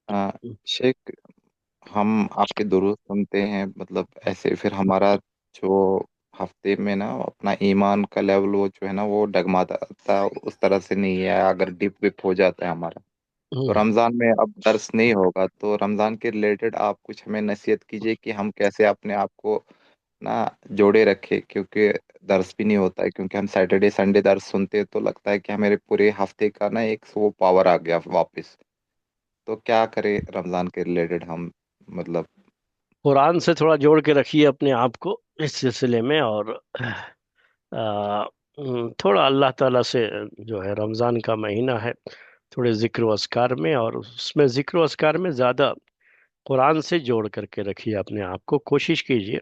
आ, शेख, हम आपके दुरूद सुनते हैं, मतलब ऐसे फिर हमारा जो हफ्ते में ना अपना ईमान का लेवल वो जो है ना वो डगमगाता उस तरह से नहीं है, अगर डिप विप हो जाता है हमारा। तो हम्म। रमजान में अब दर्स नहीं होगा, तो रमजान के रिलेटेड आप कुछ हमें नसीहत कीजिए कि हम कैसे अपने आप को ना जोड़े रखे, क्योंकि दर्स भी नहीं होता है। क्योंकि हम सैटरडे संडे दर्स सुनते हैं तो लगता है कि हमारे पूरे हफ्ते का ना एक वो पावर आ गया वापस। तो क्या करें रमजान के रिलेटेड हम, मतलब। कुरान से थोड़ा जोड़ के रखिए अपने आप को इस सिलसिले में, और थोड़ा अल्लाह ताला से, जो है रमज़ान का महीना है, थोड़े जिक्र व अस्कार में, और उसमें जिक्र व अस्कार में ज़्यादा कुरान से जोड़ करके रखिए अपने आप को। कोशिश कीजिए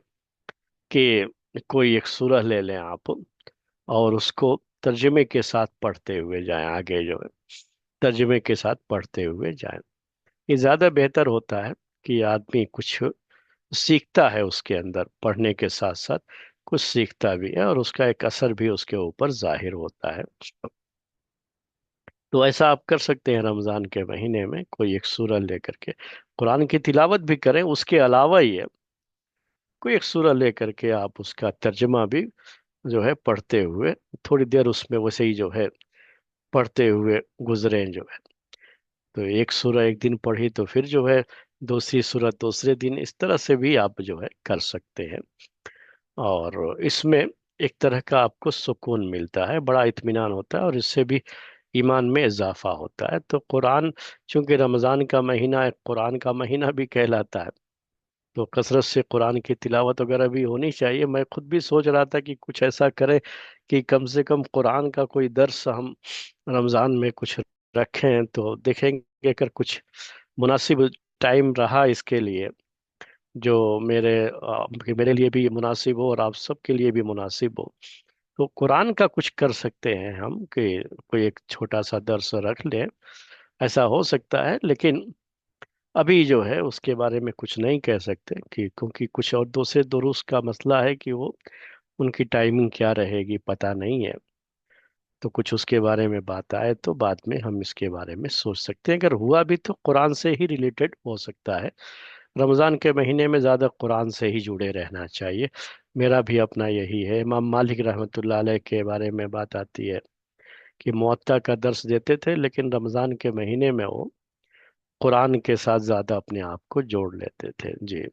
कि कोई एक सूरह ले लें आप, और उसको तर्जुमे के साथ पढ़ते हुए जाएं, आगे जो है तर्जुमे के साथ पढ़ते हुए जाएं। ये ज़्यादा बेहतर होता है कि आदमी कुछ सीखता है, उसके अंदर पढ़ने के साथ साथ कुछ सीखता भी है, और उसका एक असर भी उसके ऊपर जाहिर होता है। तो ऐसा आप कर सकते हैं, रमजान के महीने में कोई एक सूरह लेकर के कुरान की तिलावत भी करें। उसके अलावा ये कोई एक सूरह लेकर के आप उसका तर्जमा भी जो है पढ़ते हुए, थोड़ी देर उसमें वैसे ही जो है पढ़ते हुए गुजरें जो है। तो एक सूरह एक दिन पढ़ी तो फिर जो है दूसरी सूरह दूसरे दिन, इस तरह से भी आप जो है कर सकते हैं। और इसमें एक तरह का आपको सुकून मिलता है, बड़ा इत्मीनान होता है, और इससे भी ईमान में इजाफा होता है। तो कुरान, चूंकि रमज़ान का महीना एक कुरान का महीना भी कहलाता है, तो कसरत से कुरान की तिलावत वगैरह भी होनी चाहिए। मैं खुद भी सोच रहा था कि कुछ ऐसा करें कि कम से कम कुरान का कोई दर्स हम रमज़ान में कुछ रखें, तो देखेंगे अगर कुछ मुनासिब टाइम रहा इसके लिए, जो कि मेरे लिए भी मुनासिब हो और आप सबके लिए भी मुनासिब हो, तो कुरान का कुछ कर सकते हैं हम कि कोई एक छोटा सा दर्स रख लें। ऐसा हो सकता है, लेकिन अभी जो है उसके बारे में कुछ नहीं कह सकते, कि क्योंकि कुछ और दूसरे दुरुस्त का मसला है कि वो उनकी टाइमिंग क्या रहेगी पता नहीं है। तो कुछ उसके बारे में बात आए तो बाद में हम इसके बारे में सोच सकते हैं। अगर हुआ भी तो कुरान से ही रिलेटेड हो सकता है। रमज़ान के महीने में ज़्यादा कुरान से ही जुड़े रहना चाहिए। मेरा भी अपना यही है। इमाम मालिक रहमतुल्लाह अलैह के बारे में बात आती है कि मुअत्ता का दर्स देते थे, लेकिन रमज़ान के महीने में वो कुरान के साथ ज़्यादा अपने आप को जोड़ लेते थे। जी।